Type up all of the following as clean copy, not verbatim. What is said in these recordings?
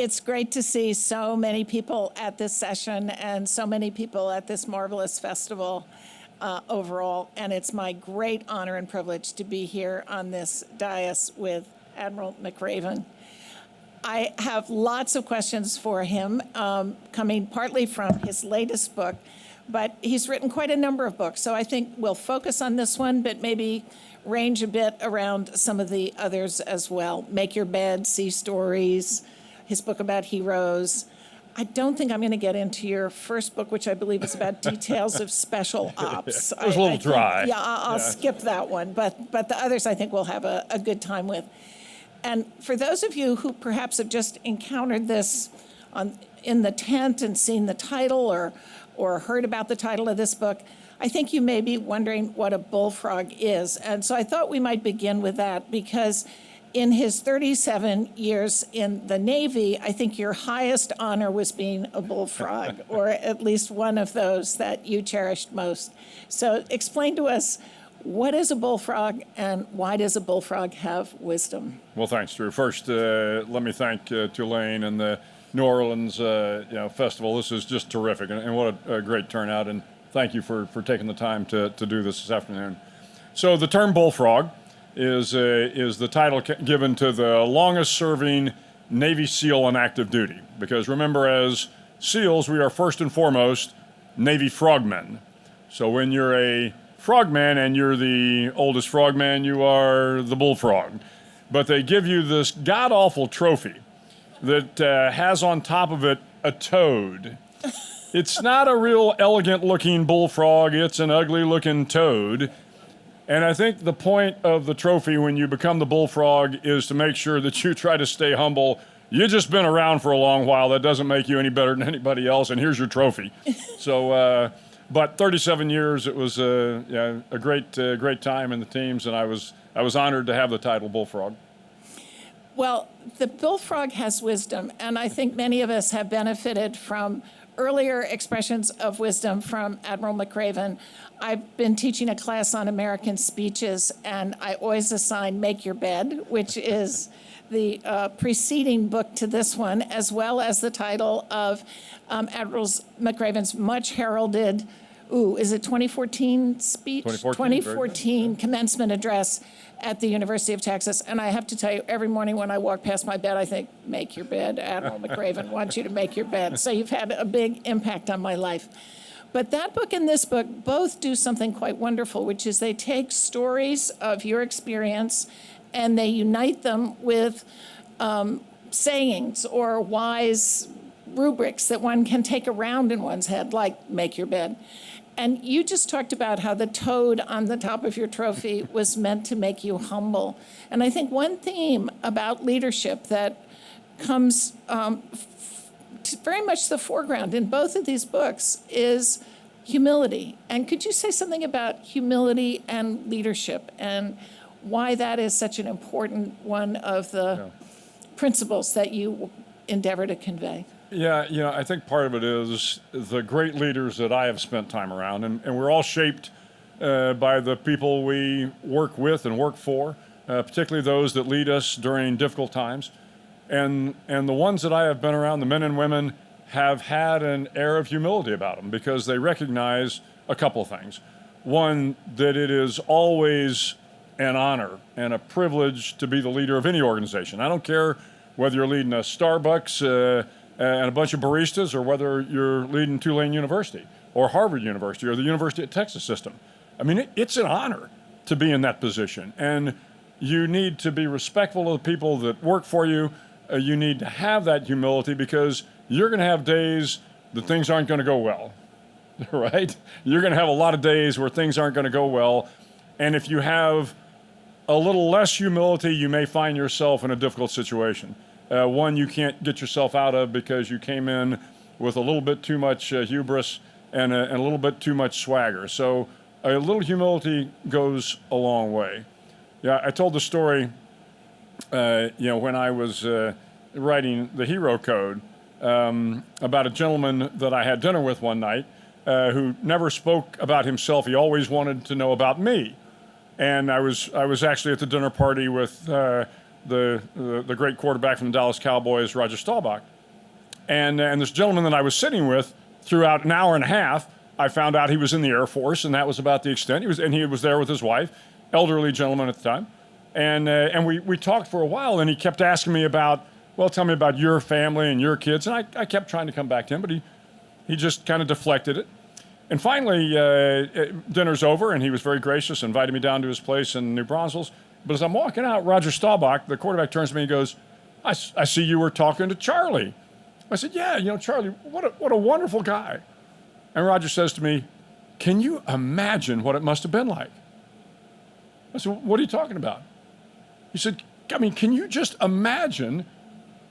It's great to see so many people at this session and so many people at this marvelous festival overall. And it's my great honor and privilege to be here on this dais with Admiral McRaven. I have lots of questions for him, coming partly from his latest book, but he's written quite a number of books. So I think we'll focus on this one, but maybe range a bit around some of the others as well. Make Your Bed, Sea Stories, his book about heroes. I don't think I'm going to get into your first book, which I believe is about details of special ops. It was a little dry. I'll skip that one, but the others I think we'll have a good time with. And for those of you who perhaps have just encountered this in the tent and seen the title or heard about the title of this book, I think you may be wondering what a bullfrog is. And so I thought we might begin with that, because in his 37 years in the Navy, I think your highest honor was being a bullfrog, or at least one of those that you cherished most. So explain to us, what is a bullfrog and why does a bullfrog have wisdom? Well, thanks, Drew. First, let me thank Tulane and the New Orleans festival. This is just terrific, and what a great turnout, and thank you for taking the time to do this afternoon. So the term bullfrog is the title given to the longest-serving Navy SEAL on active duty, because remember, as SEALs, we are first and foremost Navy frogmen. So when you're a frogman and you're the oldest frogman, you are the bullfrog. But they give you this god-awful trophy that has on top of it a toad. It's not a real elegant-looking bullfrog, it's an ugly-looking toad. And I think the point of the trophy when you become the bullfrog is to make sure that you try to stay humble. You've just been around for a long while. That doesn't make you any better than anybody else, and here's your trophy. So, but 37 years, it was a great time in the teams, and I was honored to have the title Bullfrog. Well, the bullfrog has wisdom, and I think many of us have benefited from earlier expressions of wisdom from Admiral McRaven. I've been teaching a class on American speeches, and I always assign Make Your Bed, which is the preceding book to this one, as well as the title of Admiral McRaven's much heralded, is it 2014 speech? 2014 commencement address at the University of Texas. And I have to tell you, every morning when I walk past my bed, I think, make your bed. Admiral McRaven wants you to make your bed. So you've had a big impact on my life. But that book and this book both do something quite wonderful, which is they take stories of your experience and they unite them with sayings or wise rubrics that one can take around in one's head, like make your bed. And you just talked about how the toad on the top of your trophy was meant to make you humble. And I think one theme about leadership that comes very much to the foreground in both of these books is humility. And could you say something about humility and leadership and why that is such an important one of the principles that you endeavor to convey? Yeah, I think part of it is the great leaders that I have spent time around, and we're all shaped by the people we work with and work for, particularly those that lead us during difficult times. And the ones that I have been around, the men and women, have had an air of humility about them because they recognize a couple of things. One, that it is always an honor and a privilege to be the leader of any organization. I don't care whether you're leading a Starbucks and a bunch of baristas, or whether you're leading Tulane University or Harvard University or the University of Texas system. I mean, it's an honor to be in that position, and you need to be respectful of the people that work for you. You need to have that humility because you're going to have days that things aren't going to go well, right? You're going to have a lot of days where things aren't going to go well, and if you have a little less humility, you may find yourself in a difficult situation. One you can't get yourself out of because you came in with a little bit too much hubris and a little bit too much swagger. So a little humility goes a long way. Yeah, I told the story, when I was writing the Hero Code about a gentleman that I had dinner with one night who never spoke about himself. He always wanted to know about me. And I was actually at the dinner party with the great quarterback from the Dallas Cowboys, Roger Staubach. And this gentleman that I was sitting with throughout an hour and a half, I found out he was in the Air Force, and that was about the extent. He was there with his wife, elderly gentleman at the time. And we talked for a while, and he kept asking me about, well, tell me about your family and your kids. And I kept trying to come back to him, but he just kind of deflected it. And finally, dinner's over, and he was very gracious, invited me down to his place in New Braunfels. But as I'm walking out, Roger Staubach, the quarterback, turns to me and goes, I see you were talking to Charlie. I said, yeah, Charlie, what a wonderful guy. And Roger says to me, can you imagine what it must have been like? I said, what are you talking about? He said, I mean, can you just imagine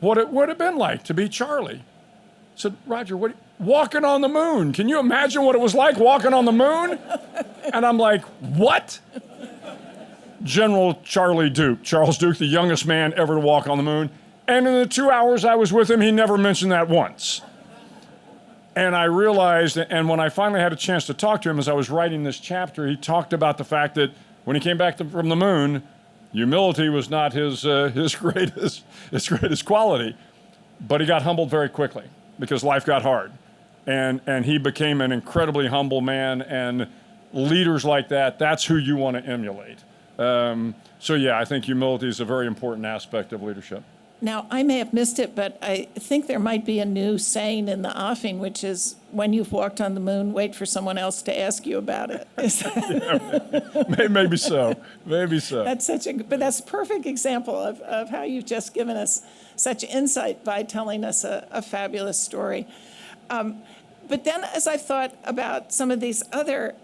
what it would have been like to be Charlie? I said, Roger, walking on the moon. Can you imagine what it was like walking on the moon? And I'm like, what? General Charles Duke, the youngest man ever to walk on the moon. And in the 2 hours I was with him, he never mentioned that once. And I realized, and when I finally had a chance to talk to him as I was writing this chapter, he talked about the fact that when he came back from the moon, humility was not his greatest quality, but he got humbled very quickly because life got hard. And he became an incredibly humble man, and leaders like that, that's who you want to emulate. So yeah, I think humility is a very important aspect of leadership. Now, I may have missed it, but I think there might be a new saying in the offing, which is, when you've walked on the moon, wait for someone else to ask you about it. Maybe so. Maybe so. That's a perfect example of how you've just given us such insight by telling us a fabulous story. But then as I thought about some of these other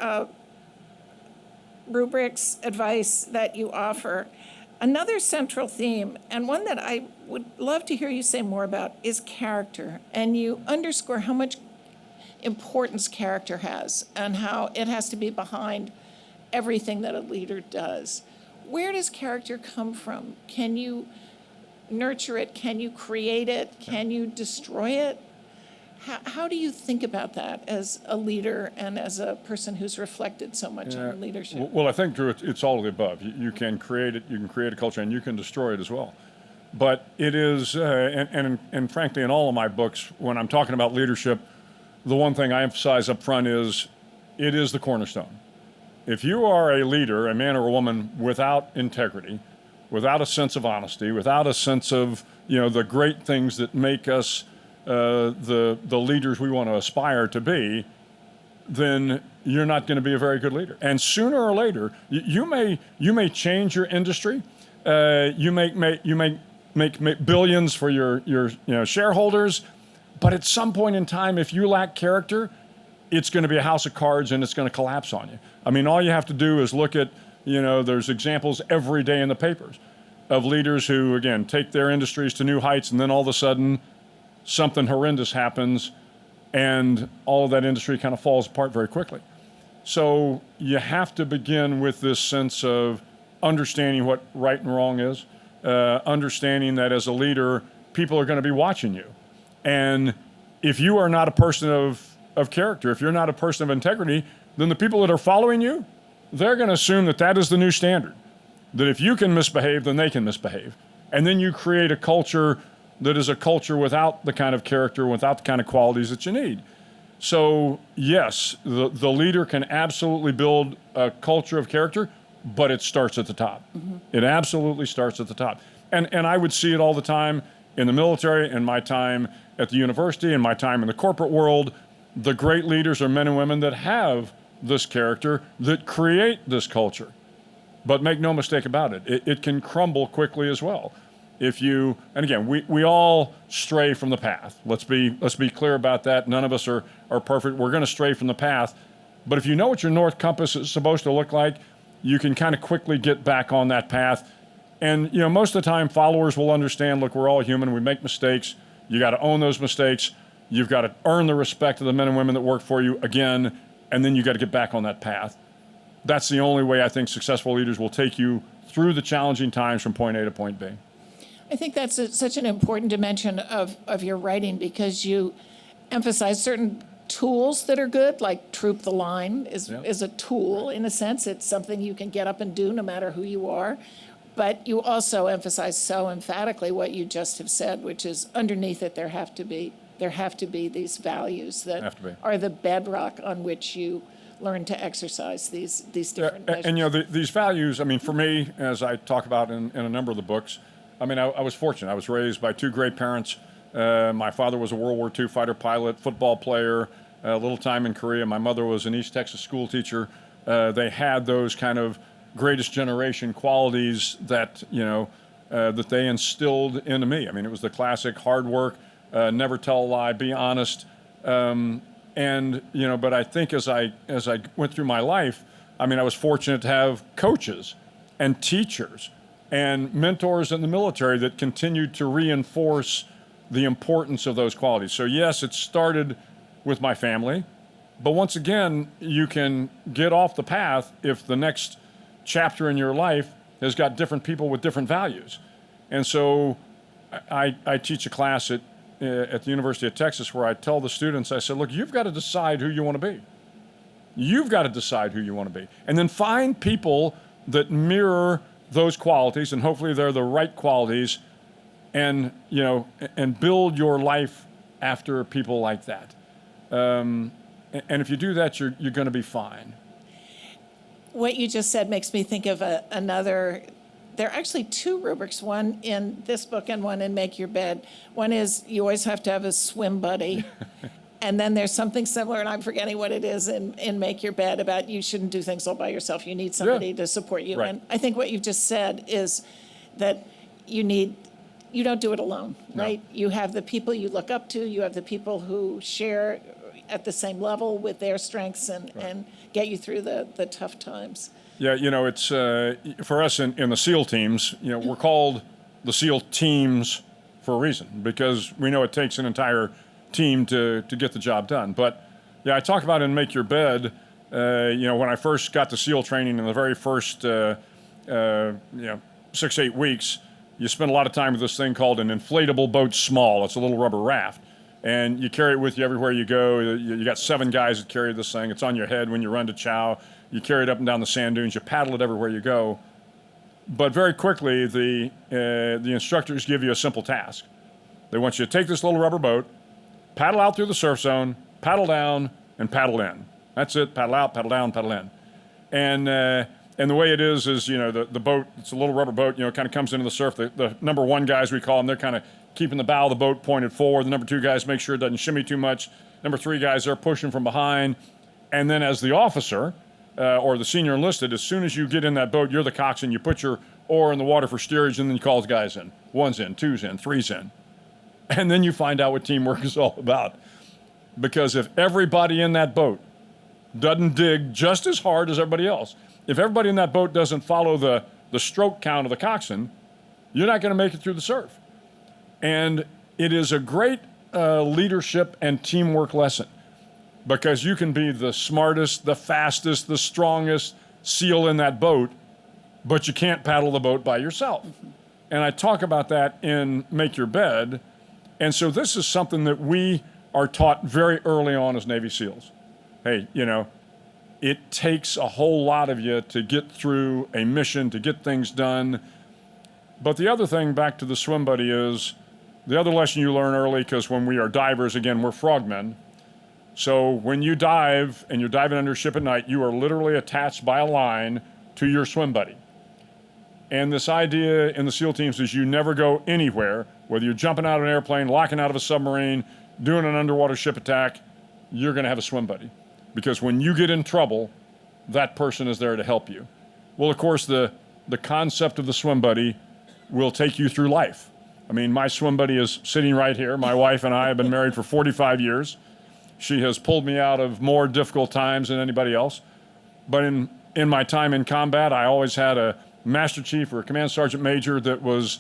rubrics, advice that you offer, another central theme, and one that I would love to hear you say more about, is character. And you underscore how much importance character has and how it has to be behind everything that a leader does. Where does character come from? Can you nurture it? Can you create it? Can you destroy it? How do you think about that as a leader and as a person who's reflected so much on leadership? Well, I think, Drew, it's all of the above. You can create it, you can create a culture, and you can destroy it as well. But it is, and frankly, in all of my books, when I'm talking about leadership, the one thing I emphasize up front is it is the cornerstone. If you are a leader, a man or a woman, without integrity, without a sense of honesty, without a sense of the great things that make us the leaders we want to aspire to be, then you're not going to be a very good leader. And sooner or later, you may change your industry. You may make billions for your shareholders, but at some point in time, if you lack character, it's going to be a house of cards and it's going to collapse on you. I mean, all you have to do is look at, there's examples every day in the papers of leaders who, again, take their industries to new heights, and then all of a sudden something horrendous happens and all of that industry kind of falls apart very quickly. So you have to begin with this sense of understanding what right and wrong is, understanding that as a leader, people are going to be watching you. And if you are not a person of character, if you're not a person of integrity, then the people that are following you, they're going to assume that that is the new standard. That if you can misbehave, then they can misbehave. And then you create a culture that is a culture without the kind of character, without the kind of qualities that you need. So yes, the leader can absolutely build a culture of character, but it starts at the top. Mm-hmm. It absolutely starts at the top. And I would see it all the time in the military, in my time at the university, in my time in the corporate world. The great leaders are men and women that have this character, that create this culture. But make no mistake about it, it can crumble quickly as well. And again, we all stray from the path. Let's be clear about that. None of us are perfect. We're going to stray from the path. But if you know what your north compass is supposed to look like, you can kind of quickly get back on that path. And most of the time, followers will understand, look, we're all human. We make mistakes. You got to own those mistakes. You've got to earn the respect of the men and women that work for you again, and then you got to get back on that path. That's the only way I think successful leaders will take you through the challenging times from point A to point B. I think that's such an important dimension of your writing, because you emphasize certain tools that are good, like Troop the Line is a tool in a sense. It's something you can get up and do no matter who you are. But you also emphasize so emphatically what you just have said, which is underneath it there have to be there have to be these values that Have to be. are the bedrock on which you learn to exercise these different measures. And these values, I mean, for me, as I talk about in a number of the books, I mean, I was fortunate. I was raised by two great parents. My father was a World War II fighter pilot, football player, a little time in Korea. My mother was an East Texas school teacher. They had those kind of greatest generation qualities that, that they instilled into me. I mean, it was the classic hard work, never tell a lie, be honest. But I think as I went through my life, I mean, I was fortunate to have coaches and teachers and mentors in the military that continued to reinforce the importance of those qualities. So yes, it started with my family, but once again, you can get off the path if the next chapter in your life has got different people with different values. And so I teach a class at the University of Texas where I tell the students, I said, look, you've got to decide who you want to be. You've got to decide who you want to be. And then find people that mirror those qualities, and hopefully they're the right qualities, and build your life after people like that. And if you do that, you're going to be fine. What you just said makes me think of another. There are actually two rubrics, one in this book and one in Make Your Bed. One is you always have to have a swim buddy. And then there's something similar, and I'm forgetting what it is in Make Your Bed, about you shouldn't do things all by yourself. You need somebody to support you. Right. And I think what you've just said is that you don't do it alone, right? No. You have the people you look up to. You have the people who share at the same level with their strengths and get you through the tough times. Yeah, it's for us in the SEAL teams, we're called the SEAL teams for a reason, because we know it takes an entire team to get the job done. But I talk about in Make Your Bed, when I first got to SEAL training in the very first 6-8 weeks, you spend a lot of time with this thing called an inflatable boat small. It's a little rubber raft. And you carry it with you everywhere you go. You got 7 guys that carry this thing. It's on your head when you run to chow. You carry it up and down the sand dunes. You paddle it everywhere you go. But very quickly, the instructors give you a simple task. They want you to take this little rubber boat, paddle out through the surf zone, paddle down, and paddle in. That's it. Paddle out, paddle down, paddle in. And the way it is the boat, it's a little rubber boat, kind of comes into the surf. The number 1 guys, we call them, they're kind of keeping the bow of the boat pointed forward. The number 2 guys make sure it doesn't shimmy too much. Number 3 guys, they're pushing from behind. And then as the officer or the senior enlisted, as soon as you get in that boat, you're the coxswain. You put your oar in the water for steerage, and then you call the guys in. 1's in, 2's in, 3's in. And then you find out what teamwork is all about. Because if everybody in that boat doesn't dig just as hard as everybody else, if everybody in that boat doesn't follow the stroke count of the coxswain, you're not going to make it through the surf. And it is a great leadership and teamwork lesson, because you can be the smartest, the fastest, the strongest SEAL in that boat, but you can't paddle the boat by yourself. Mm-hmm. And I talk about that in Make Your Bed. And so this is something that we are taught very early on as Navy SEALs. Hey, it takes a whole lot of you to get through a mission, to get things done. But the other thing, back to the swim buddy, is the other lesson you learn early, because when we are divers, again, we're frogmen. So when you dive and you're diving under a ship at night, you are literally attached by a line to your swim buddy. And this idea in the SEAL teams is you never go anywhere, whether you're jumping out of an airplane, locking out of a submarine, doing an underwater ship attack, you're going to have a swim buddy. Because when you get in trouble, that person is there to help you. Well, of course, the concept of the swim buddy will take you through life. I mean, my swim buddy is sitting right here. My wife and I have been married for 45 years. She has pulled me out of more difficult times than anybody else. But in my time in combat, I always had a master chief or a command sergeant major that was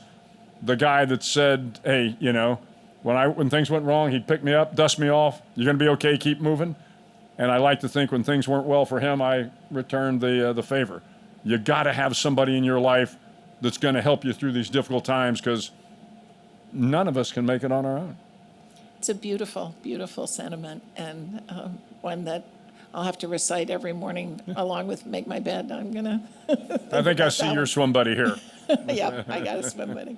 the guy that said, hey, when things went wrong, he'd pick me up, dust me off. You're going to be okay, keep moving. And I like to think when things weren't well for him, I returned the favor. You got to have somebody in your life that's going to help you through these difficult times, because none of us can make it on our own. It's a beautiful, beautiful sentiment, and one that I'll have to recite every morning along with Make My Bed. I'm going to I think I see your swim buddy here. Yep, I got a swim buddy.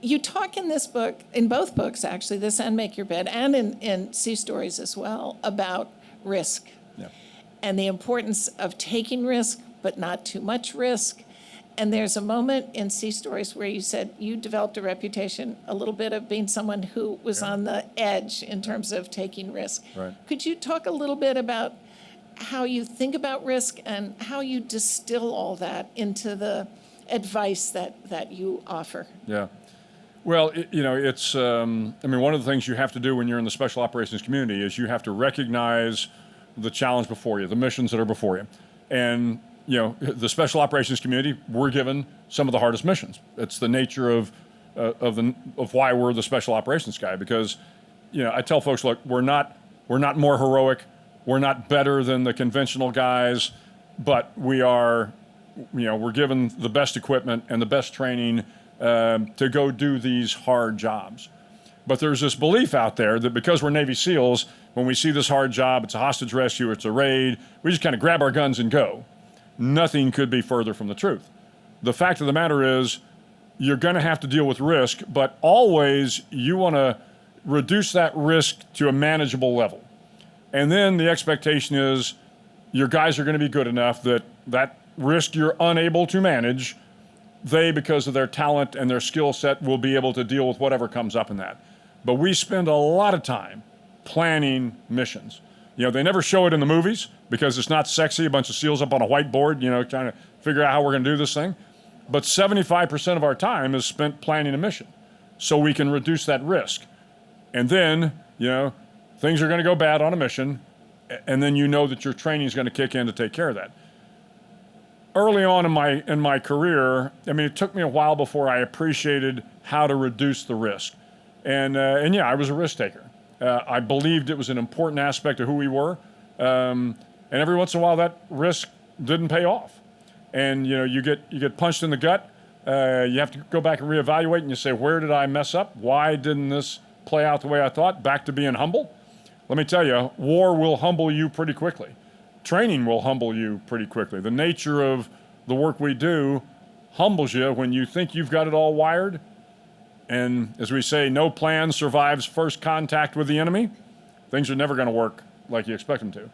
You talk in this book, in both books actually, this and Make Your Bed, and in Sea Stories as well, about risk. Yeah. And the importance of taking risk, but not too much risk. And there's a moment in Sea Stories where you said you developed a reputation a little bit of being someone who was on the edge in terms of taking risk. Right. Could you talk a little bit about how you think about risk and how you distill all that into the advice that you offer? Yeah. Well, it's, one of the things you have to do when you're in the special operations community is you have to recognize the challenge before you, the missions that are before you. And, the special operations community, we're given some of the hardest missions. It's the nature of why we're the special operations guy, because, I tell folks, look, we're not more heroic, we're not better than the conventional guys, but we are, we're given the best equipment and the best training to go do these hard jobs. But there's this belief out there that because we're Navy SEALs, when we see this hard job, it's a hostage rescue, it's a raid, we just kind of grab our guns and go. Nothing could be further from the truth. The fact of the matter is, you're going to have to deal with risk, but always you want to reduce that risk to a manageable level. And then the expectation is your guys are going to be good enough that risk you're unable to manage, they, because of their talent and their skill set, will be able to deal with whatever comes up in that. But we spend a lot of time planning missions. They never show it in the movies because it's not sexy, a bunch of SEALs up on a whiteboard, trying to figure out how we're going to do this thing. But 75% of our time is spent planning a mission so we can reduce that risk. And then, things are going to go bad on a mission, and then that your training is going to kick in to take care of that. Early on in my career, it took me a while before I appreciated how to reduce the risk. And I was a risk taker. I believed it was an important aspect of who we were. And every once in a while, that risk didn't pay off. And, you get punched in the gut. You have to go back and reevaluate, and you say, where did I mess up? Why didn't this play out the way I thought? Back to being humble. Let me tell you, war will humble you pretty quickly. Training will humble you pretty quickly. The nature of the work we do humbles you when you think you've got it all wired. And as we say, no plan survives first contact with the enemy. Things are never going to work like you expect them to.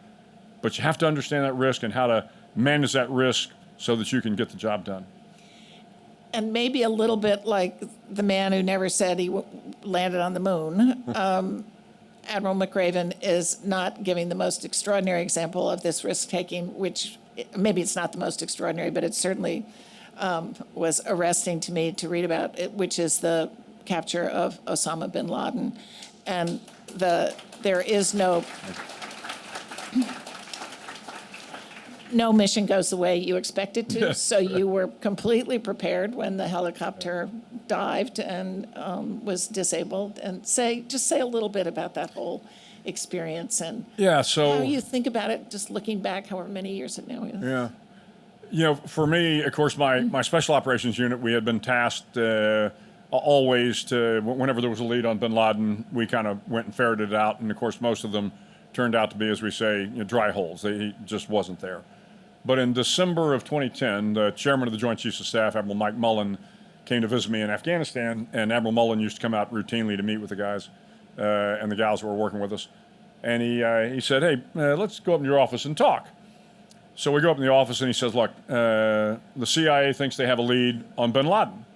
But you have to understand that risk and how to manage that risk so that you can get the job done. And maybe a little bit like the man who never said he landed on the moon. Admiral McRaven is not giving the most extraordinary example of this risk-taking, which maybe it's not the most extraordinary, but it certainly was arresting to me to read about it, which is the capture of Osama bin Laden. And there is no mission goes the way you expect it to. So you were completely prepared when the helicopter dived and was disabled. And just say a little bit about that whole experience and how you think about it, just looking back, however many years it now is. Yeah. For me, of course, my special operations unit, we had been tasked always to, whenever there was a lead on bin Laden, we kind of went and ferreted it out. And of course, most of them turned out to be, as we say, dry holes. He just wasn't there. But in December of 2010, the chairman of the Joint Chiefs of Staff, Admiral Mike Mullen, came to visit me in Afghanistan. And Admiral Mullen used to come out routinely to meet with the guys and the gals who were working with us. And he said, hey, let's go up in your office and talk. So we go up in the office and he says, look, the CIA thinks they have a lead on bin Laden.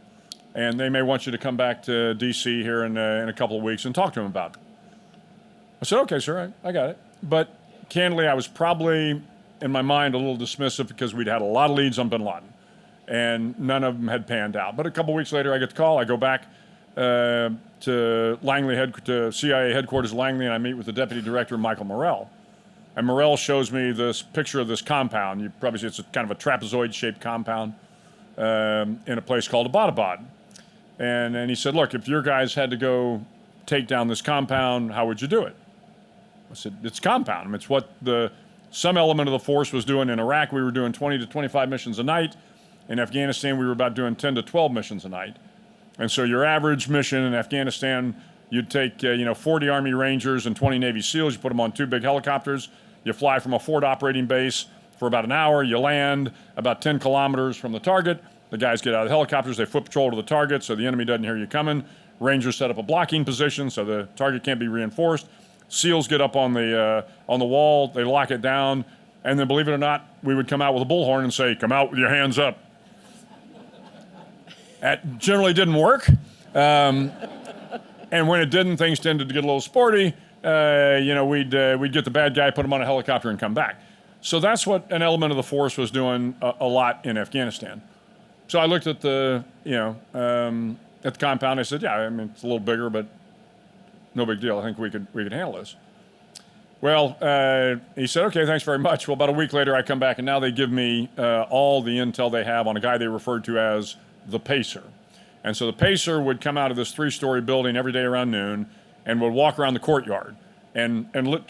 And they may want you to come back to D.C. here in a couple of weeks and talk to him about it. I said, okay, sir, I got it. But candidly, I was probably, in my mind, a little dismissive because we'd had a lot of leads on bin Laden. And none of them had panned out. But a couple of weeks later, I get the call. I go back to Langley, to CIA headquarters Langley, and I meet with the deputy director, Michael Morrell. And Morrell shows me this picture of this compound. You probably see it's kind of a trapezoid-shaped compound in a place called Abbottabad. And he said, look, if your guys had to go take down this compound, how would you do it? I said, it's compound. It's what some element of the force was doing in Iraq. We were doing 20 to 25 missions a night. In Afghanistan, we were about doing 10 to 12 missions a night. And so your average mission in Afghanistan, you'd take 40 Army Rangers and 20 Navy SEALs. You put them on 2 big helicopters. You fly from a forward operating base for about an hour. You land about 10 kilometers from the target. The guys get out of the helicopters, they foot patrol to the target so the enemy doesn't hear you coming. Rangers set up a blocking position so the target can't be reinforced. SEALs get up on the wall, they lock it down, and then believe it or not, we would come out with a bullhorn and say, come out with your hands up. That generally didn't work. And when it didn't, things tended to get a little sporty. We'd get the bad guy, put him on a helicopter, and come back. So that's what an element of the force was doing a lot in Afghanistan. So I looked at the compound. I said, yeah, I mean, it's a little bigger, but no big deal. I think we could handle this. Well, he said, okay, thanks very much. Well, about a week later, I come back, and now they give me all the intel they have on a guy they referred to as the Pacer. And so the Pacer would come out of this 3-story building every day around noon and would walk around the courtyard and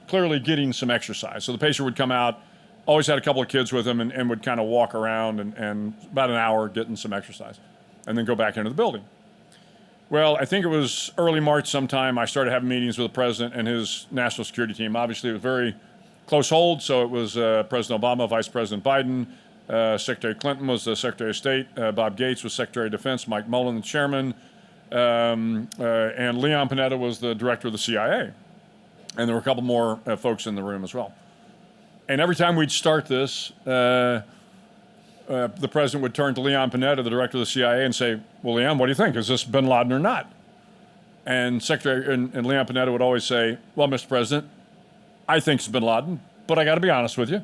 clearly getting some exercise. So the Pacer would come out, always had a couple of kids with him, and would kind of walk around and about an hour getting some exercise and then go back into the building. Well, I think it was early March sometime, I started having meetings with the president and his national security team. Obviously, it was very close hold, so it was President Obama, Vice President Biden, Secretary Clinton was the Secretary of State, Bob Gates was Secretary of Defense, Mike Mullen, the chairman, and Leon Panetta was the director of the CIA. And there were a couple more folks in the room as well. And every time we'd start this, the president would turn to Leon Panetta, the director of the CIA, and say, well, Leon, what do you think? Is this bin Laden or not? And Leon Panetta would always say, well, Mr. President, I think it's bin Laden, but I got to be honest with you.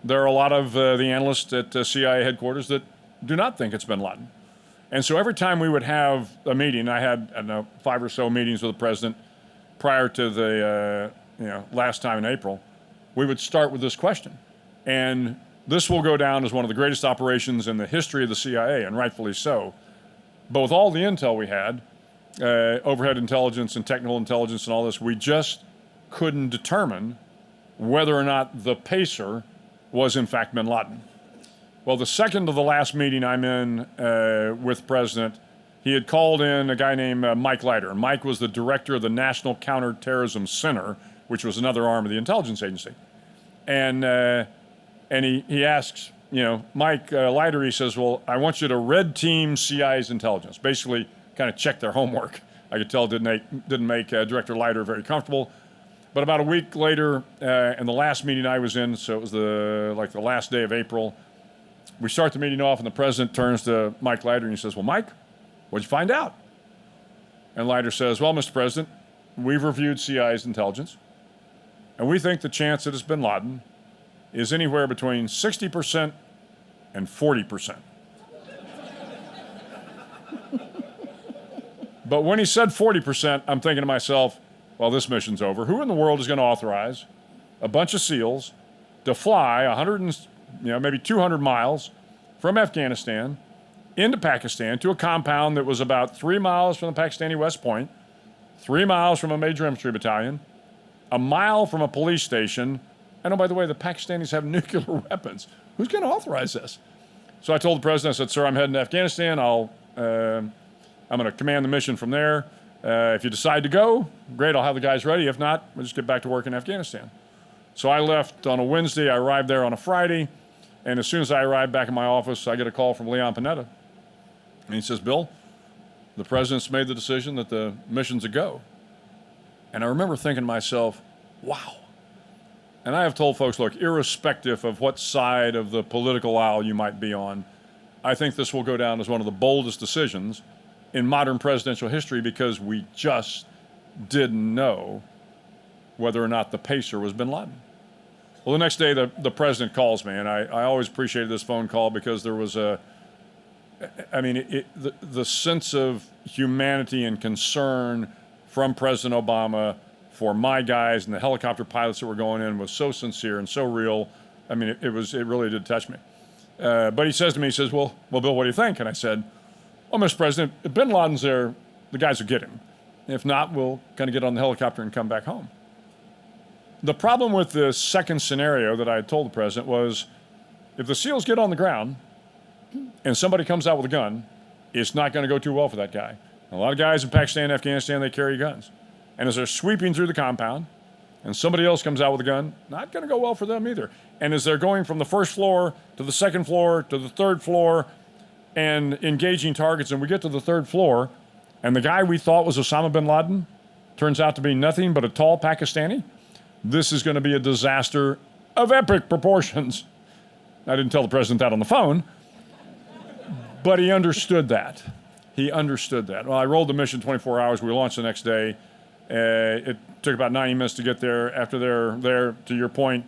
There are a lot of the analysts at CIA headquarters that do not think it's bin Laden. And so every time we would have a meeting, I had, 5 or so meetings with the president prior to the last time in April, we would start with this question. And this will go down as one of the greatest operations in the history of the CIA, and rightfully so. Both all the intel we had, overhead intelligence and technical intelligence and all this, we just couldn't determine whether or not the Pacer was in fact bin Laden. Well, the second to the last meeting I'm in with the president, he had called in a guy named Mike Leiter. Mike was the director of the National Counterterrorism Center, which was another arm of the intelligence agency. And he asks, Mike Leiter, he says, well, I want you to red team CIA's intelligence. Basically, kind of check their homework. I could tell it didn't make Director Leiter very comfortable. But about a week later, in the last meeting I was in, so it was the last day of April, we start the meeting off, and the president turns to Mike Leiter and he says, well, Mike, what'd you find out? And Leiter says, well, Mr. President, we've reviewed CIA's intelligence, and we think the chance that it's bin Laden is anywhere between 60% and 40%. But when he said 40%, I'm thinking to myself, well, this mission's over. Who in the world is going to authorize a bunch of SEALs to fly 100 and, maybe 200 miles from Afghanistan into Pakistan to a compound that was about 3 miles from the Pakistani West Point, 3 miles from a major infantry battalion, a mile from a police station, and oh, by the way, the Pakistanis have nuclear weapons. Who's going to authorize this? So I told the president, I said, sir, I'm heading to Afghanistan. I'm going to command the mission from there. If you decide to go, great, I'll have the guys ready. If not, we'll just get back to work in Afghanistan. So I left on a Wednesday. I arrived there on a Friday. And as soon as I arrived back in my office, I get a call from Leon Panetta. And he says, Bill, the president's made the decision that the mission's a go. And I remember thinking to myself, wow. And I have told folks, look, irrespective of what side of the political aisle you might be on, I think this will go down as one of the boldest decisions in modern presidential history because we just didn't know whether or not the Pacer was bin Laden. Well, the next day, the president calls me, and I always appreciated this phone call because there was the sense of humanity and concern from President Obama for my guys and the helicopter pilots that were going in was so sincere and so real. I mean, it really did touch me. But he says to me, he says, well, Bill, what do you think? And I said, well, Mr. President, if bin Laden's there, the guys will get him. If not, we'll kind of get on the helicopter and come back home. The problem with the second scenario that I had told the president was if the SEALs get on the ground and somebody comes out with a gun, it's not going to go too well for that guy. A lot of guys in Pakistan and Afghanistan, they carry guns. And as they're sweeping through the compound and somebody else comes out with a gun, not going to go well for them either. And as they're going from the first floor to the second floor to the third floor, and engaging targets. And we get to the third floor, and the guy we thought was Osama bin Laden turns out to be nothing but a tall Pakistani. This is going to be a disaster of epic proportions. I didn't tell the president that on the phone, but he understood that. He understood that. Well, I rolled the mission 24 hours. We launched the next day. It took about 90 minutes to get there. After they're there, to your point,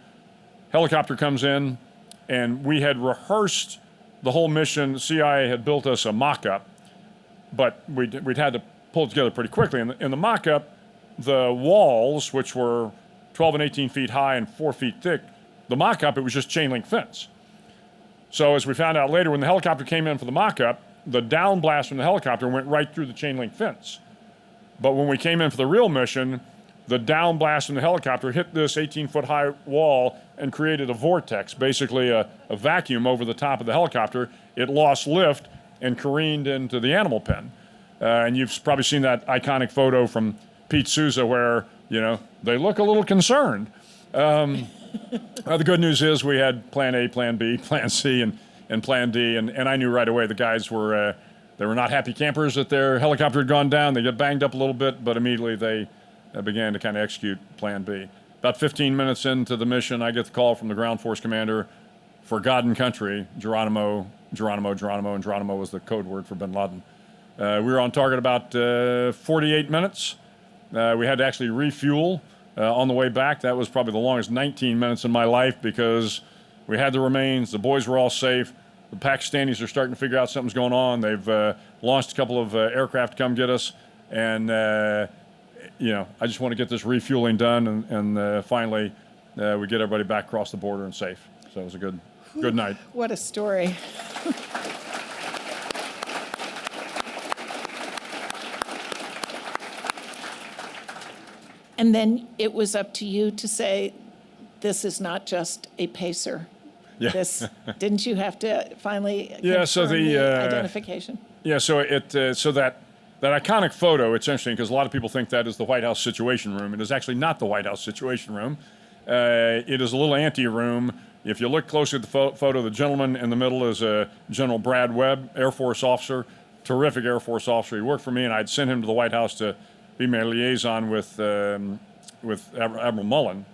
helicopter comes in, and we had rehearsed the whole mission. CIA had built us a mock-up, but we'd had to pull it together pretty quickly. In the mock-up, the walls, which were 12 and 18 feet high and 4 feet thick, the mock-up, it was just chain link fence. So as we found out later, when the helicopter came in for the mock-up, the down blast from the helicopter went right through the chain link fence. But when we came in for the real mission, the down blast from the helicopter hit this 18-foot high wall and created a vortex, basically a vacuum over the top of the helicopter. It lost lift and careened into the animal pen. And you've probably seen that iconic photo from Pete Souza where, they look a little concerned. The good news is we had plan A, plan B, plan C, and plan D, and I knew right away the guys were they were not happy campers that their helicopter had gone down. They got banged up a little bit, but immediately they began to kind of execute plan B. About 15 minutes into the mission, I get the call from the ground force commander for God and country, Geronimo, and Geronimo was the code word for bin Laden. We were on target about 48 minutes. We had to actually refuel on the way back. That was probably the longest 19 minutes in my life because we had the remains. The boys were all safe. The Pakistanis are starting to figure out something's going on. They've launched a couple of aircraft to come get us. And, I just want to get this refueling done. And finally, we get everybody back across the border and safe. So it was a good night. What a story. And then it was up to you to say, this is not just a pacer. Yeah. Didn't you have to finally confirm so the identification? Yeah, so that iconic photo, it's interesting because a lot of people think that is the White House Situation Room. It is actually not the White House Situation Room. It is a little ante-room. If you look closely at the photo, the gentleman in the middle is General Brad Webb, Air Force officer, terrific Air Force officer. He worked for me, and I'd sent him to the White House to be my liaison with Admiral Mullen.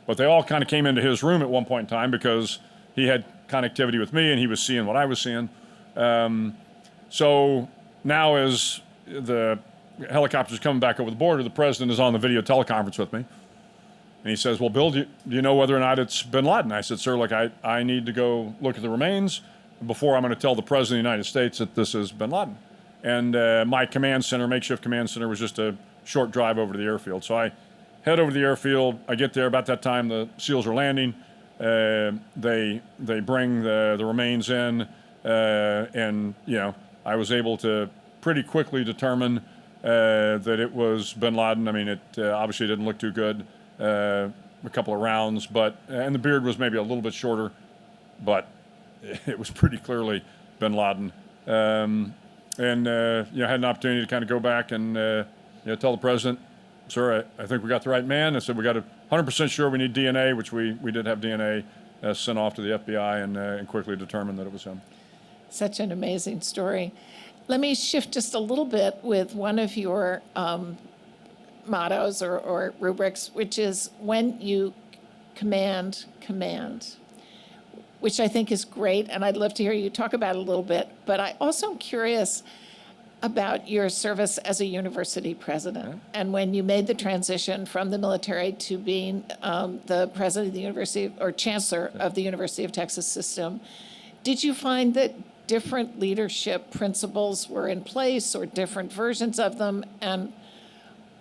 But they all kind of came into his room at one point in time because he had connectivity with me and he was seeing what I was seeing. So now as the helicopter's coming back over the border, the president is on the video teleconference with me. And he says, well, Bill, do you know whether or not it's bin Laden? I said, sir, look, I need to go look at the remains before I'm going to tell the president of the United States that this is bin Laden. And my command center, makeshift command center, was just a short drive over to the airfield. So I head over to the airfield. I get there about that time. The SEALs are landing. They bring the remains in, and I was able to pretty quickly determine that it was bin Laden. I mean, it obviously didn't look too good. A couple of rounds, and the beard was maybe a little bit shorter, but it was pretty clearly bin Laden. And had an opportunity to kind of go back and tell the president, sir, I think we got the right man. I said we got 100% sure we need DNA, which we did have DNA sent off to the FBI and quickly determined that it was him. Such an amazing story. Let me shift just a little bit with one of your mottos or rubrics, which is when you command, which I think is great, and I'd love to hear you talk about it a little bit. But I also am curious about your service as a university president, and when you made the transition from the military to being the president of the university, or chancellor of the University of Texas system, did you find that different leadership principles were in place or different versions of them? And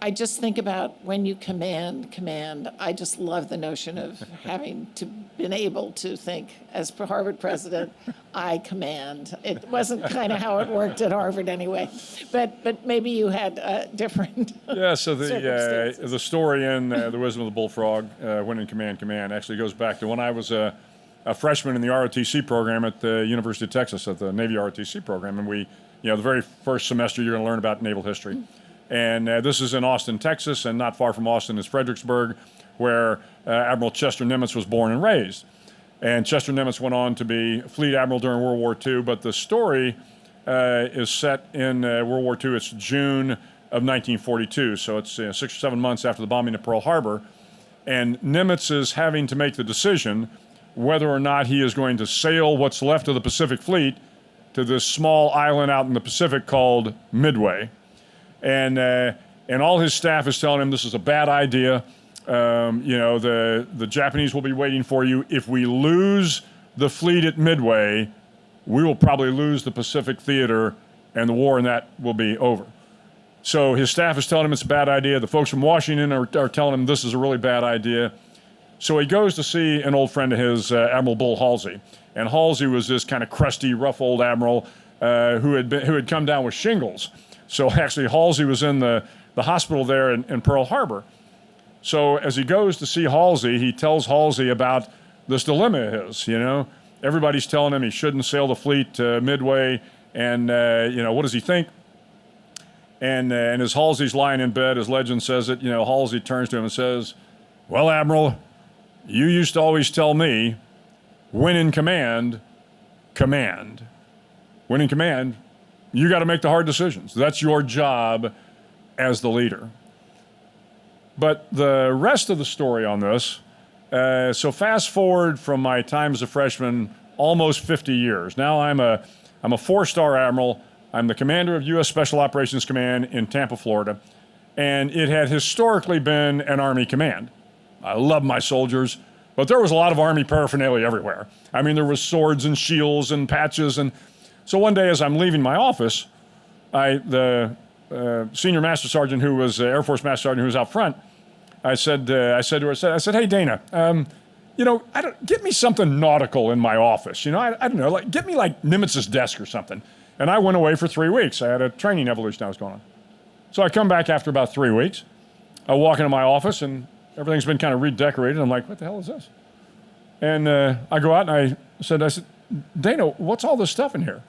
I just think about when you command. I just love the notion of having to been able to think, as Harvard president, I command. It wasn't kind of how it worked at Harvard anyway, but maybe you had different. Yeah. So the story in The Wisdom of the Bullfrog, when in command, actually goes back to when I was a freshman in the ROTC program at the University of Texas, at the Navy ROTC program, and we, the very first semester you're going to learn about naval history. And this is in Austin, Texas, and not far from Austin is Fredericksburg, where Admiral Chester Nimitz was born and raised. And Chester Nimitz went on to be Fleet Admiral during World War II, but the story is set in World War II. It's June of 1942, so it's 6 or 7 months after the bombing of Pearl Harbor. And Nimitz is having to make the decision whether or not he is going to sail what's left of the Pacific Fleet to this small island out in the Pacific called Midway. And all his staff is telling him this is a bad idea. The Japanese will be waiting for you. If we lose the fleet at Midway, we will probably lose the Pacific theater and the war, and that will be over. So his staff is telling him it's a bad idea. The folks from Washington are telling him this is a really bad idea. So he goes to see an old friend of his, Admiral Bull Halsey. And Halsey was this kind of crusty, rough old admiral who had come down with shingles. So actually Halsey was in the hospital there in Pearl Harbor. So as he goes to see Halsey, he tells Halsey about this dilemma of his, Everybody's telling him he shouldn't sail the fleet to Midway, and, what does he think? And as Halsey's lying in bed, as legend says it, Halsey turns to him and says, "Well, Admiral, you used to always tell me, when in command, command. When in command, you got to make the hard decisions. That's your job as the leader." But the rest of the story on this, so fast forward from my time as a freshman, almost 50 years. Now I'm a 4-star admiral. I'm the commander of U.S. Special Operations Command in Tampa, Florida. And it had historically been an Army command. I love my soldiers, but there was a lot of Army paraphernalia everywhere. I mean, there was swords and shields and patches. And so one day as I'm leaving my office, the senior master sergeant who was Air Force master sergeant who was out front, I said to her, "Hey, Dana, get me something nautical in my office. I don't know, get me like Nimitz's desk or something." And I went away for 3 weeks. I had a training evolution I was going on. So I come back after about 3 weeks. I walk into my office and everything's been kind of redecorated. I'm like, what the hell is this? And I go out and I said, "Dana, what's all this stuff in here?"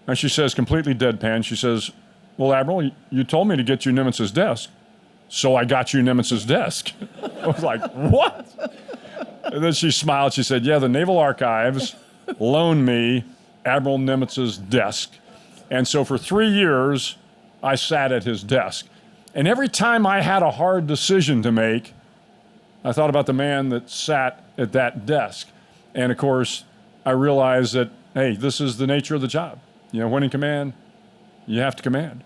And she says, completely deadpan, she says, "Well, Admiral, you told me to get you Nimitz's desk, so I got you Nimitz's desk." I was like, what? And then she smiled. She said, "Yeah, the Naval Archives loaned me Admiral Nimitz's desk." And so for 3 years, I sat at his desk. And every time I had a hard decision to make, I thought about the man that sat at that desk. And of course, I realized that, hey, this is the nature of the job. When in command, you have to command.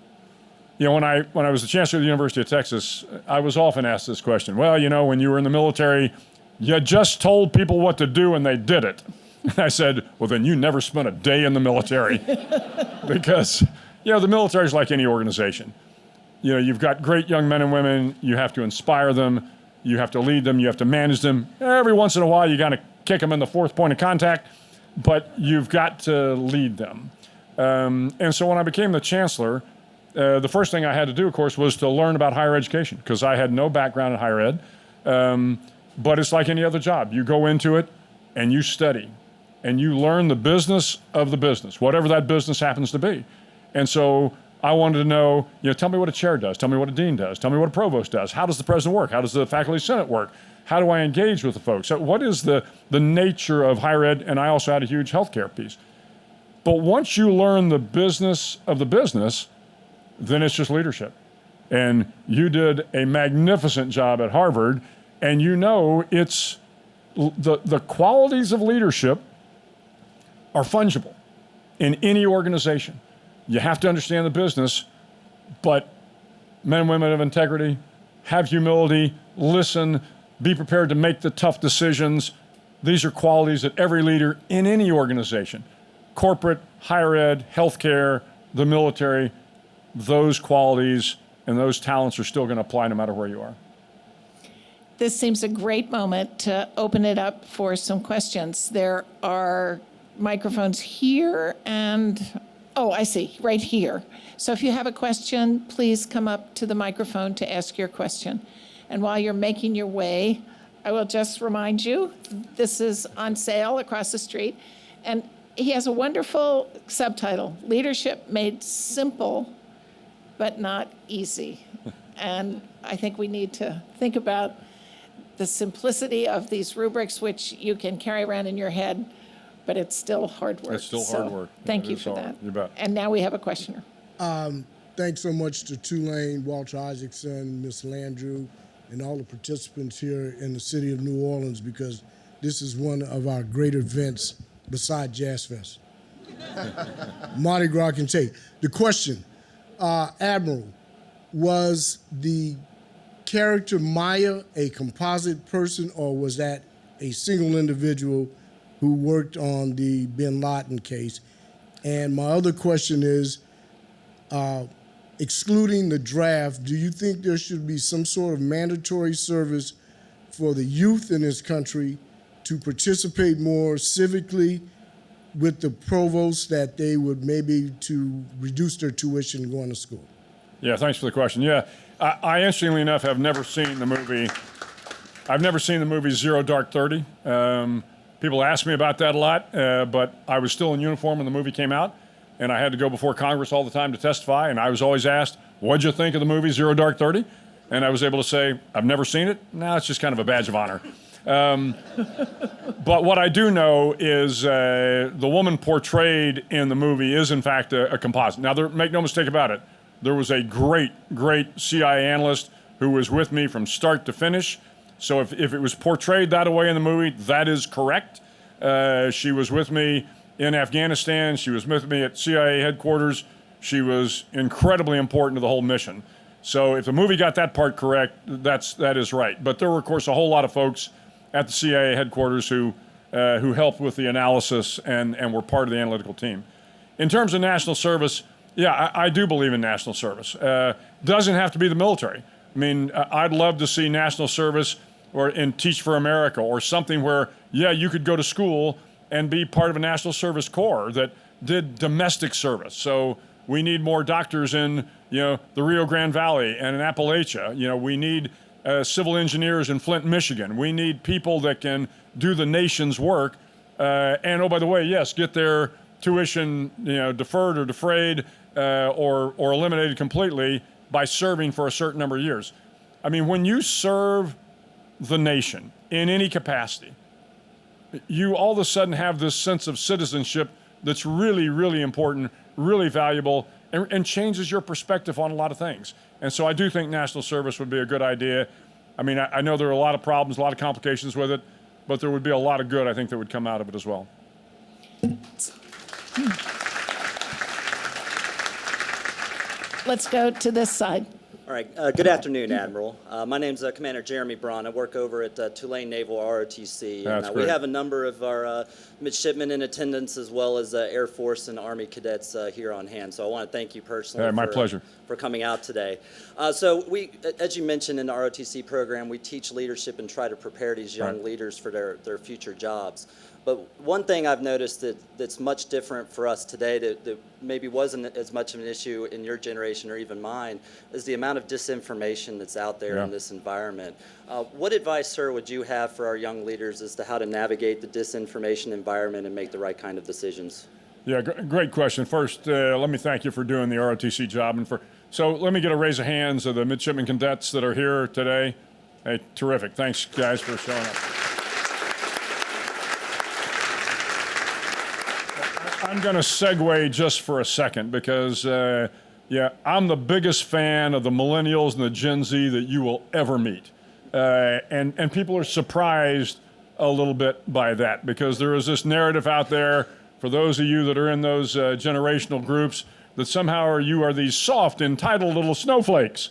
When I was the chancellor of the University of Texas, I was often asked this question. Well, when you were in the military, you just told people what to do and they did it. And I said, well, then you never spent a day in the military. Because, the military is like any organization. You've got great young men and women. You have to inspire them. You have to lead them. You have to manage them. Every once in a while, you got to kick them in the fourth point of contact, but you've got to lead them. And so when I became the chancellor, the first thing I had to do, of course, was to learn about higher education, because I had no background in higher ed. But it's like any other job. You go into it and you study and you learn the business of the business, whatever that business happens to be. And so I wanted to know, tell me what a chair does. Tell me what a dean does. Tell me what a provost does. How does the president work? How does the faculty senate work? How do I engage with the folks? So what is the nature of higher ed? And I also had a huge healthcare piece. But once you learn the business of the business, then it's just leadership. And you did a magnificent job at Harvard, and it's the qualities of leadership are fungible in any organization. You have to understand the business, but men and women of integrity, have humility, listen, be prepared to make the tough decisions. These are qualities that every leader in any organization, corporate, higher ed, healthcare, the military, those qualities and those talents are still going to apply no matter where you are. This seems a great moment to open it up for some questions. There are microphones here and, I see, right here. So if you have a question, please come up to the microphone to ask your question. And while you're making your way, I will just remind you, this is on sale across the street. And he has a wonderful subtitle, Leadership Made Simple, but Not Easy. And I think we need to think about the simplicity of these rubrics, which you can carry around in your head, but it's still hard work. It's still hard work. Thank It you is for hard. that. You bet. And now we have a questioner. Thanks so much to Tulane, Walter Isaacson, Ms. Landrew, and all the participants here in the city of New Orleans, because this is one of our great events beside Jazz Fest. Mardi Gras can take. The question, Admiral, was the character Maya a composite person, or was that a single individual who worked on the bin Laden case? And my other question is, excluding the draft, do you think there should be some sort of mandatory service for the youth in this country to participate more civically with the provost, that they would maybe to reduce their tuition going to school? Yeah, thanks for the question. Yeah, I interestingly enough have never seen the movie. I've never seen the movie Zero Dark 30. People ask me about that a lot, but I was still in uniform when the movie came out, and I had to go before Congress all the time to testify, and I was always asked, what'd you think of the movie Zero Dark 30? And I was able to say, I've never seen it. No, it's just kind of a badge of honor. But what I do know is the woman portrayed in the movie is, in fact, a composite. Now, make no mistake about it. There was a great, great CIA analyst who was with me from start to finish. So if it was portrayed that way in the movie, that is correct. She was with me in Afghanistan. She was with me at CIA headquarters. She was incredibly important to the whole mission. So if the movie got that part correct, that is right. But there were, of course, a whole lot of folks at the CIA headquarters who helped with the analysis and were part of the analytical team. In terms of national service, yeah, I do believe in national service. Doesn't have to be the military. I mean, I'd love to see national service or in Teach for America or something where, yeah, you could go to school and be part of a national service corps that did domestic service. So we need more doctors in, the Rio Grande Valley and in Appalachia. We need civil engineers in Flint, Michigan. We need people that can do the nation's work. And oh, by the way, yes, get their tuition, deferred or defrayed or eliminated completely by serving for a certain number of years. I mean, when you serve the nation in any capacity, you all of a sudden have this sense of citizenship that's really, really important, really valuable, and changes your perspective on a lot of things. And so I do think national service would be a good idea. I mean, I know there are a lot of problems, a lot of complications with it, but there would be a lot of good, I think, that would come out of it as well. Let's go to this side. All right. Good afternoon, Admiral. My name's Commander Jeremy Braun. I work over at Tulane Naval ROTC. That's And great. we have a number of our midshipmen in attendance, as well as Air Force and Army cadets here on hand. So I want to thank you personally My pleasure. for coming out today. So we, as you mentioned in the ROTC program, we teach leadership and try to prepare these young Right. leaders for their future jobs. But one thing I've noticed that's much different for us today that maybe wasn't as much of an issue in your generation or even mine is the amount of disinformation that's out there in this environment. What advice, sir, would you have for our young leaders as to how to navigate the disinformation environment and make the right kind of decisions? Yeah, great question. First, let me thank you for doing the ROTC job. So let me get a raise of hands of the midshipmen cadets that are here today. Hey, terrific. Thanks, guys, for showing up. I'm going to segue just for a second because, I'm the biggest fan of the millennials and the Gen Z that you will ever meet. And people are surprised a little bit by that because there is this narrative out there for those of you that are in those generational groups that somehow you are these soft, entitled little snowflakes.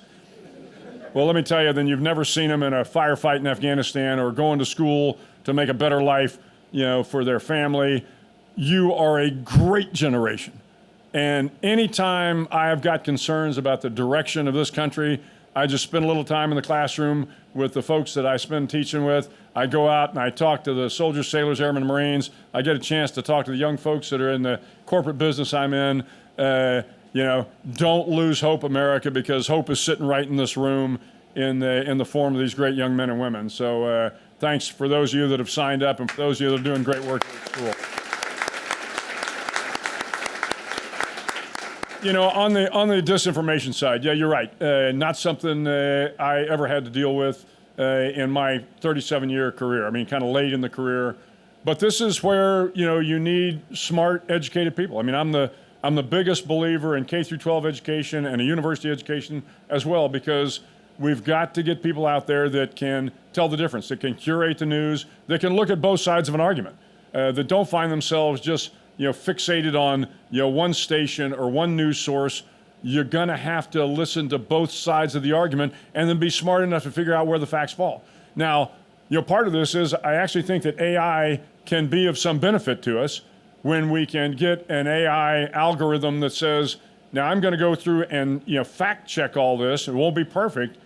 Well, let me tell you, then you've never seen them in a firefight in Afghanistan or going to school to make a better life, for their family. You are a great generation. And anytime I've got concerns about the direction of this country, I just spend a little time in the classroom with the folks that I spend teaching with. I go out and I talk to the soldiers, sailors, airmen, Marines. I get a chance to talk to the young folks that are in the corporate business I'm in. Don't lose hope, America, because hope is sitting right in this room in the form of these great young men and women. So thanks for those of you that have signed up and for those of you that are doing great work at school. On the disinformation side, yeah, you're right. Not something I ever had to deal with in my 37-year career. I mean, kind of late in the career. But this is where, you need smart, educated people. I mean, I'm the biggest believer in K through 12 education and a university education as well, because we've got to get people out there that can tell the difference, that can curate the news, that can look at both sides of an argument, that don't find themselves just, fixated on, one station or one news source. You're going to have to listen to both sides of the argument and then be smart enough to figure out where the facts fall. Now, part of this is I actually think that AI can be of some benefit to us when we can get an AI algorithm that says, now I'm going to go through and fact check all this. It won't be perfect,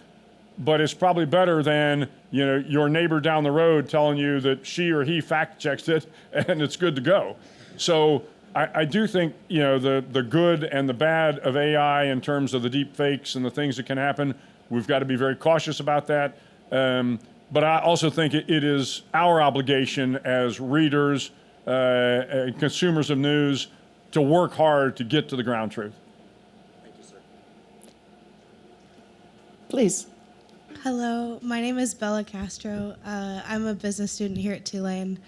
but it's probably better than your neighbor down the road telling you that she or he fact checked it and it's good to go. So I do think the good and the bad of AI in terms of the deep fakes and the things that can happen. We've got to be very cautious about that. But I also think it is our obligation as readers, consumers of news, to work hard to get to the ground truth. Thank you, sir. Please. Hello, my name is Bella Castro. I'm a business student here at Tulane.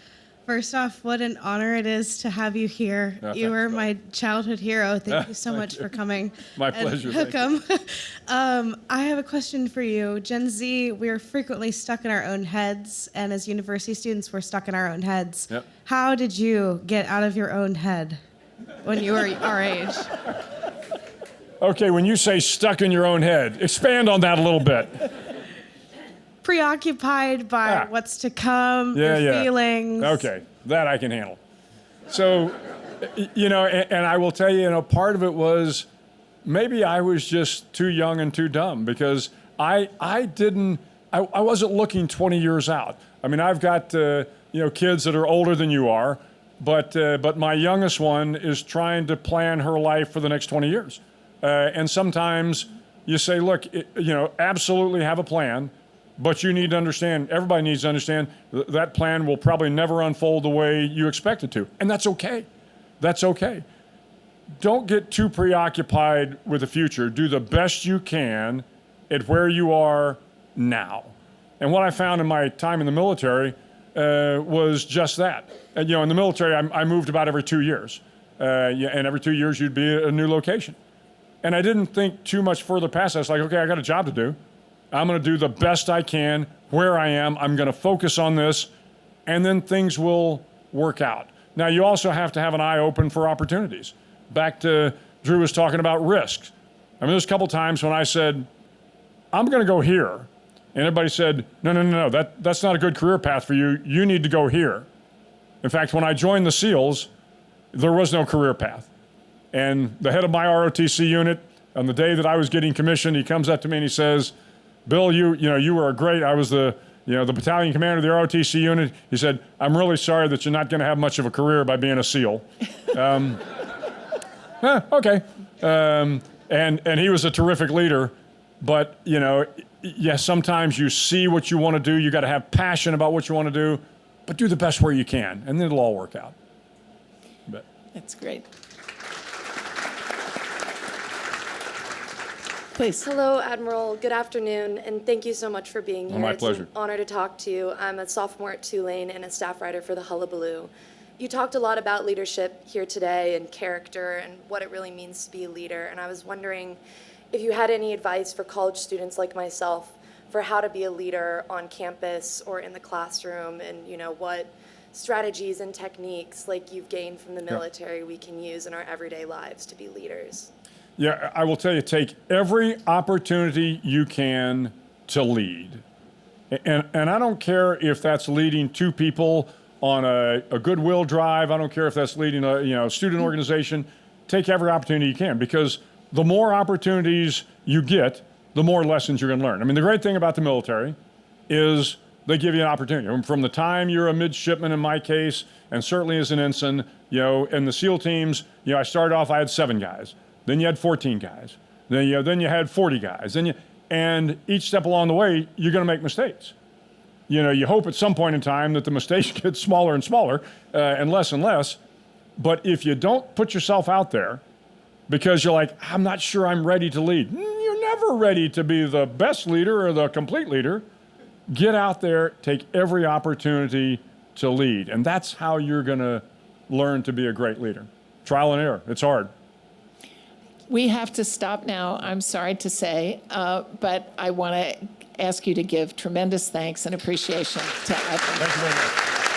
First off, what an honor it is to have you here. Oh, You were my childhood hero. Thank you so much for coming. My and pleasure. Hookem. I have a question for you. Gen Z, we are frequently stuck in our own heads, and as university students, we're stuck in our own heads. Yep. How did you get out of your own head when you were our age? Okay, when you say stuck in your own head, expand on that a little bit. Preoccupied by what's to come, your feelings. Okay, that I can handle. So, and I will tell you, part of it was maybe I was just too young and too dumb, because I wasn't looking 20 years out. I mean, I've got kids that are older than you are, but my youngest one is trying to plan her life for the next 20 years. And sometimes you say, look, absolutely have a plan. But you need to understand, everybody needs to understand that plan will probably never unfold the way you expect it to. And that's okay. That's okay. Don't get too preoccupied with the future. Do the best you can at where you are now. And what I found in my time in the military was just that. And, in the military, I moved about every 2 years. And every 2 years, you'd be at a new location. And I didn't think too much further past that. It's like, okay, I got a job to do. I'm going to do the best I can where I am. I'm going to focus on this, and then things will work out. Now, you also have to have an eye open for opportunities. Back to Drew was talking about risks. I mean, there's a couple times when I said, I'm going to go here. And everybody said, no, that's not a good career path for you. You need to go here. In fact, when I joined the SEALs, there was no career path. And the head of my ROTC unit, on the day that I was getting commissioned, he comes up to me and he says, Bill, you were great. I was the battalion commander of the ROTC unit. He said, I'm really sorry that you're not going to have much of a career by being a SEAL. Okay. And he was a terrific leader. But, sometimes you see what you want to do. You got to have passion about what you want to do, but do the best where you can, and then it'll all work out. That's great. Please. Hello, Admiral. Good afternoon, and thank you so much for being here. My pleasure. It's an honor to talk to you. I'm a sophomore at Tulane and a staff writer for the Hullabaloo. You talked a lot about leadership here today and character and what it really means to be a leader, and I was wondering if you had any advice for college students like myself for how to be a leader on campus or in the classroom, and what strategies and techniques like you've gained from the military we can use in our everyday lives to be leaders. Yeah, I will tell you, take every opportunity you can to lead. And I don't care if that's leading two people on a goodwill drive. I don't care if that's leading a student organization. Take every opportunity you can, because the more opportunities you get, the more lessons you're going to learn. I mean, the great thing about the military is they give you an opportunity. From the time you're a midshipman, in my case, and certainly as an ensign, in the SEAL teams, I started off, I had 7 guys. Then you had 14 guys. Then you had 40 guys. And each step along the way, you're going to make mistakes. You hope at some point in time that the mistakes get smaller and smaller and less. But if you don't put yourself out there because you're like, I'm not sure I'm ready to lead. You're never ready to be the best leader or the complete leader. Get out there, take every opportunity to lead. And that's how you're going to learn to be a great leader. Trial and error. It's hard. We have to stop now, I'm sorry to say, but I want to ask you to give tremendous thanks and appreciation to Admiral. Thank you very much.